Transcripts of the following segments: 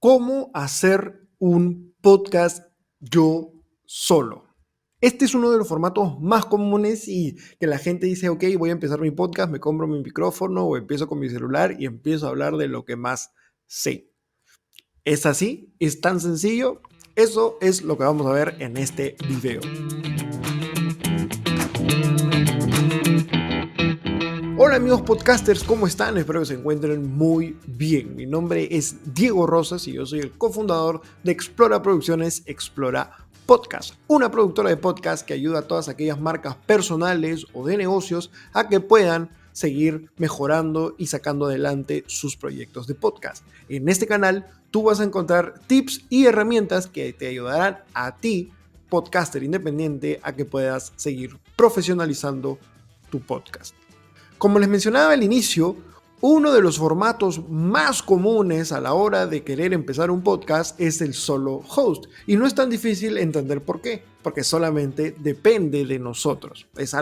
¿Cómo hacer un podcast yo solo? Este es uno de los formatos más comunes y que la gente dice, ok, voy a empezar mi podcast, me compro mi micrófono o empiezo con mi celular y empiezo a hablar de lo que más sé. ¿Es así? ¿Es tan sencillo? Eso es lo que vamos a ver en este video. Hola amigos podcasters, ¿cómo están? Espero que se encuentren muy bien. Mi nombre es Diego Rosas y yo soy el cofundador de Explora Producciones, Explora Podcast, una productora de podcast que ayuda a todas aquellas marcas personales o de negocios a que puedan seguir mejorando y sacando adelante sus proyectos de podcast. En este canal tú vas a encontrar tips y herramientas que te ayudarán a ti, podcaster independiente, a que puedas seguir profesionalizando tu podcast. Como les mencionaba al inicio, uno de los formatos más comunes a la hora de querer empezar un podcast es el solo host. Y no es tan difícil entender por qué, porque solamente depende de nosotros. Es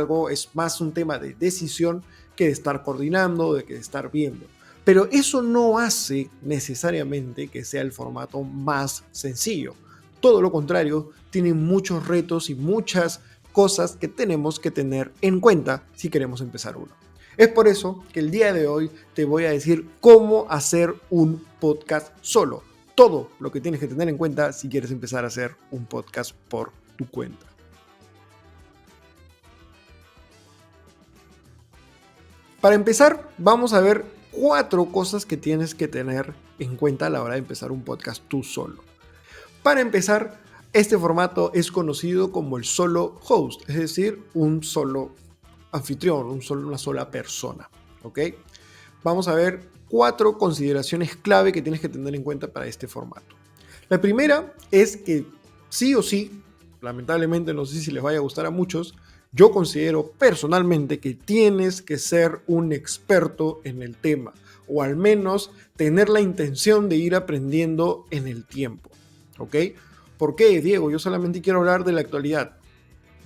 más un tema de decisión que de estar coordinando, de estar viendo. Pero eso no hace necesariamente que sea el formato más sencillo. Todo lo contrario, tiene muchos retos y muchas cosas que tenemos que tener en cuenta si queremos empezar uno. Es por eso que el día de hoy te voy a decir cómo hacer un podcast solo. Todo lo que tienes que tener en cuenta si quieres empezar a hacer un podcast por tu cuenta. Para empezar, vamos a ver 4 cosas que tienes que tener en cuenta a la hora de empezar un podcast tú solo. Para empezar, este formato es conocido como el solo host, es decir, un solo anfitrión, una sola persona, ¿ok? Vamos a ver 4 consideraciones clave que tienes que tener en cuenta para este formato. La primera es que sí o sí, lamentablemente no sé si les vaya a gustar a muchos, yo considero personalmente que tienes que ser un experto en el tema, o al menos tener la intención de ir aprendiendo en el tiempo, ¿ok? ¿Por qué, Diego? Yo solamente quiero hablar de la actualidad.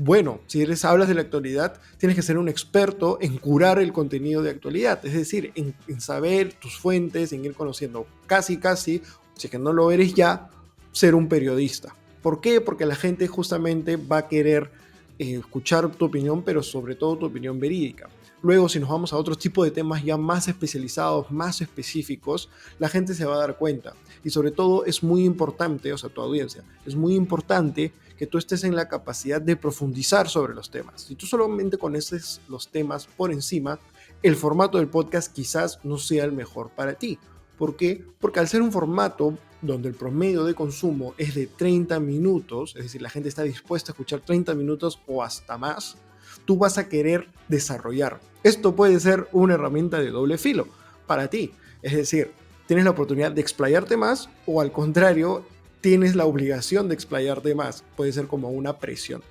Bueno, si hablas de la actualidad, tienes que ser un experto en curar el contenido de actualidad, es decir, en saber tus fuentes, en ir conociendo casi, si es que no lo eres ya, ser un periodista. ¿Por qué? Porque la gente justamente va a querer escuchar tu opinión, pero sobre todo tu opinión verídica. Luego, si nos vamos a otro tipo de temas ya más especializados, más específicos, la gente se va a dar cuenta. Y sobre todo es muy importante, o sea, tu audiencia, es muy importante que tú estés en la capacidad de profundizar sobre los temas. Si tú solamente conoces los temas por encima, el formato del podcast quizás no sea el mejor para ti. ¿Por qué? Porque al ser un formato donde el promedio de consumo es de 30 minutos, es decir, la gente está dispuesta a escuchar 30 minutos o hasta más, tú vas a querer desarrollar. Esto puede ser una herramienta de doble filo para ti. Es decir, tienes la oportunidad de explayarte más o al contrario, tienes la obligación de explayarte más. Puede ser como una presión.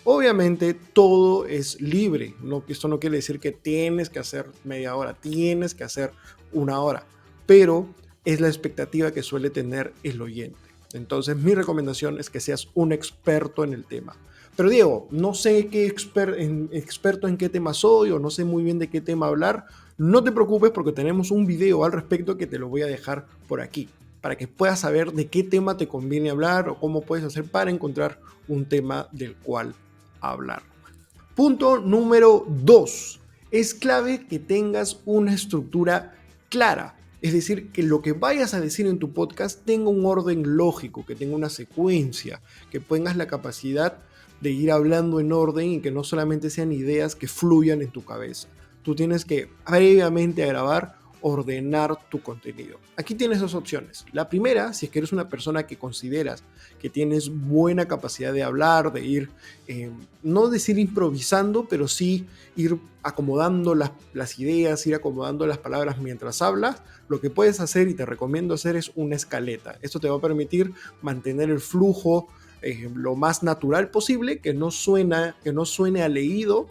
Obviamente todo es libre. Esto no quiere decir que tienes que hacer media hora, tienes que hacer una hora. Pero es la expectativa que suele tener el oyente. Entonces mi recomendación es que seas un experto en el tema. Pero Diego, no sé qué experto en qué tema soy o no sé muy bien de qué tema hablar. No te preocupes porque tenemos un video al respecto que te lo voy a dejar por aquí para que puedas saber de qué tema te conviene hablar o cómo puedes hacer para encontrar un tema del cual hablar. Punto número 2. Es clave que tengas una estructura clara. Es decir, que lo que vayas a decir en tu podcast tenga un orden lógico, que tenga una secuencia, que tengas la capacidad de ir hablando en orden y que no solamente sean ideas que fluyan en tu cabeza. Tú tienes que previamente a grabar ordenar tu contenido. Aquí tienes 2 opciones. La primera, si es que eres una persona que consideras que tienes buena capacidad de hablar, de ir, no decir improvisando, pero sí ir acomodando las ideas, ir acomodando las palabras mientras hablas, lo que puedes hacer y te recomiendo hacer es una escaleta. Esto te va a permitir mantener el flujo lo más natural posible, que no suene a leído,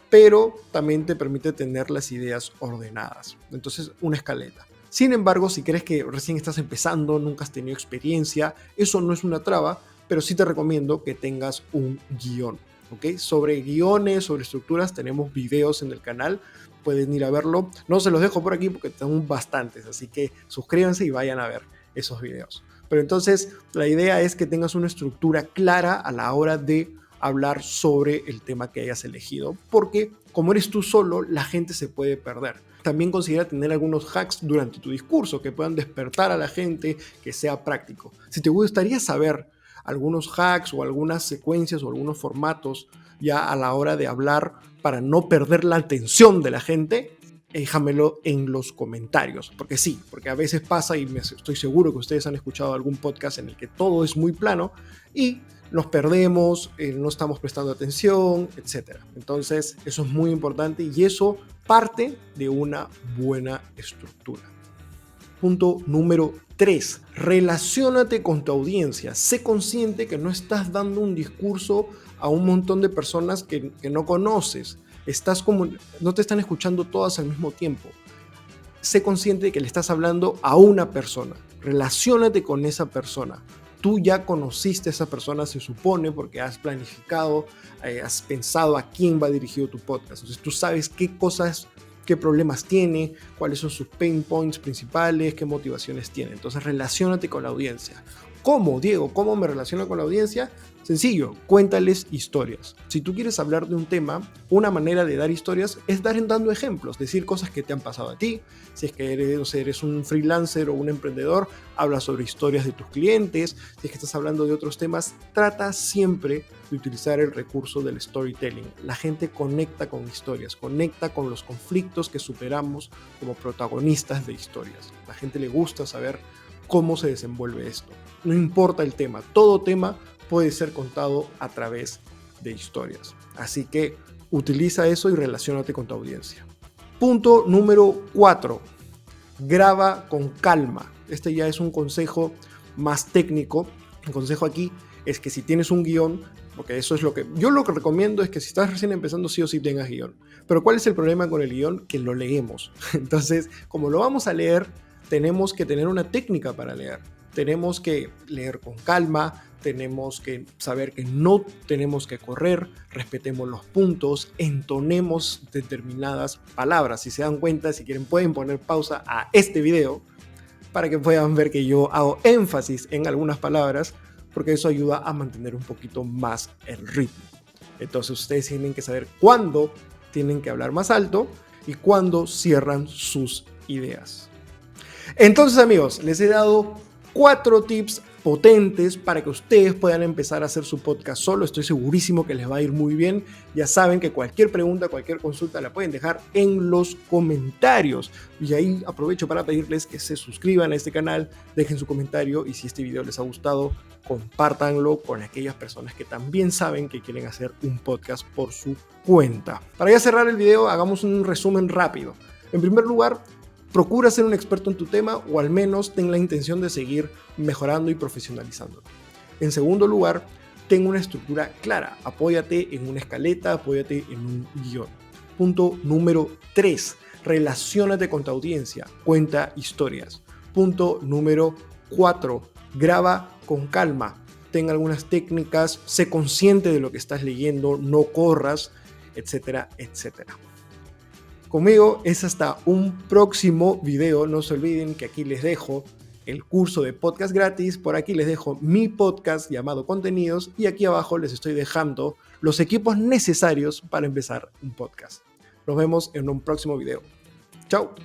pero también te permite tener las ideas ordenadas. Entonces, una escaleta. Sin embargo, si crees que recién estás empezando, nunca has tenido experiencia, eso no es una traba, pero sí te recomiendo que tengas un guión. ¿Okay? Sobre guiones, sobre estructuras, tenemos videos en el canal, pueden ir a verlo. No se los dejo por aquí porque tenemos bastantes, así que suscríbanse y vayan a ver. esos videos. Pero entonces la idea es que tengas una estructura clara a la hora de hablar sobre el tema que hayas elegido, porque como eres tú solo, la gente se puede perder. También considera tener algunos hacks durante tu discurso que puedan despertar a la gente, que sea práctico. Si te gustaría saber algunos hacks o algunas secuencias o algunos formatos ya a la hora de hablar para no perder la atención de la gente, déjamelo en los comentarios, porque sí, porque a veces pasa y estoy seguro que ustedes han escuchado algún podcast en el que todo es muy plano y nos perdemos, no estamos prestando atención, etc. Entonces eso es muy importante y eso parte de una buena estructura. Punto número 3. Relaciónate con tu audiencia. Sé consciente que no estás dando un discurso a un montón de personas que no conoces. No te están escuchando todas al mismo tiempo. Sé consciente de que le estás hablando a una persona. Relaciónate con esa persona. Tú ya conociste a esa persona, se supone, porque has planificado, has pensado a quién va dirigido tu podcast. Entonces tú sabes qué problemas tiene, cuáles son sus pain points principales, qué motivaciones tiene. Entonces relaciónate con la audiencia. ¿Cómo, Diego? ¿Cómo me relaciono con la audiencia? Sencillo, cuéntales historias. Si tú quieres hablar de un tema, una manera de dar historias es dando ejemplos, decir cosas que te han pasado a ti. Si es que eres un freelancer o un emprendedor, habla sobre historias de tus clientes. Si es que estás hablando de otros temas, trata siempre de utilizar el recurso del storytelling. La gente conecta con historias, conecta con los conflictos que superamos como protagonistas de historias. A la gente le gusta saber cómo se desenvuelve esto. No importa el tema, todo tema puede ser contado a través de historias. Así que utiliza eso y relaciónate con tu audiencia. Punto número 4. Graba con calma. Este ya es un consejo más técnico. El consejo aquí es que si tienes un guión, porque eso es lo que recomiendo es que si estás recién empezando sí o sí tengas guión. Pero ¿cuál es el problema con el guión? Que lo leemos. Entonces, como lo vamos a leer, tenemos que tener una técnica para leer. Tenemos que leer con calma, tenemos que saber que no tenemos que correr, respetemos los puntos, entonemos determinadas palabras. Si se dan cuenta, si quieren pueden poner pausa a este video para que puedan ver que yo hago énfasis en algunas palabras, porque eso ayuda a mantener un poquito más el ritmo. Entonces ustedes tienen que saber cuándo tienen que hablar más alto y cuándo cierran sus ideas. Entonces, amigos, les he dado 4 tips potentes para que ustedes puedan empezar a hacer su podcast solo. Estoy segurísimo que les va a ir muy bien. Ya saben que cualquier pregunta, cualquier consulta la pueden dejar en los comentarios. Y ahí aprovecho para pedirles que se suscriban a este canal, dejen su comentario y si este video les ha gustado, compártanlo con aquellas personas que también saben que quieren hacer un podcast por su cuenta. Para ya cerrar el video, hagamos un resumen rápido. En primer lugar, procura ser un experto en tu tema o al menos ten la intención de seguir mejorando y profesionalizando. En segundo lugar, ten una estructura clara. Apóyate en una escaleta, apóyate en un guión. Punto número 3. Relaciónate con tu audiencia. Cuenta historias. Punto número 4. Graba con calma. Ten algunas técnicas. Sé consciente de lo que estás leyendo. No corras, etcétera, etcétera. Conmigo es hasta un próximo video. No se olviden que aquí les dejo el curso de podcast gratis. Por aquí les dejo mi podcast llamado Contenidos y aquí abajo les estoy dejando los equipos necesarios para empezar un podcast. Nos vemos en un próximo video. Chao.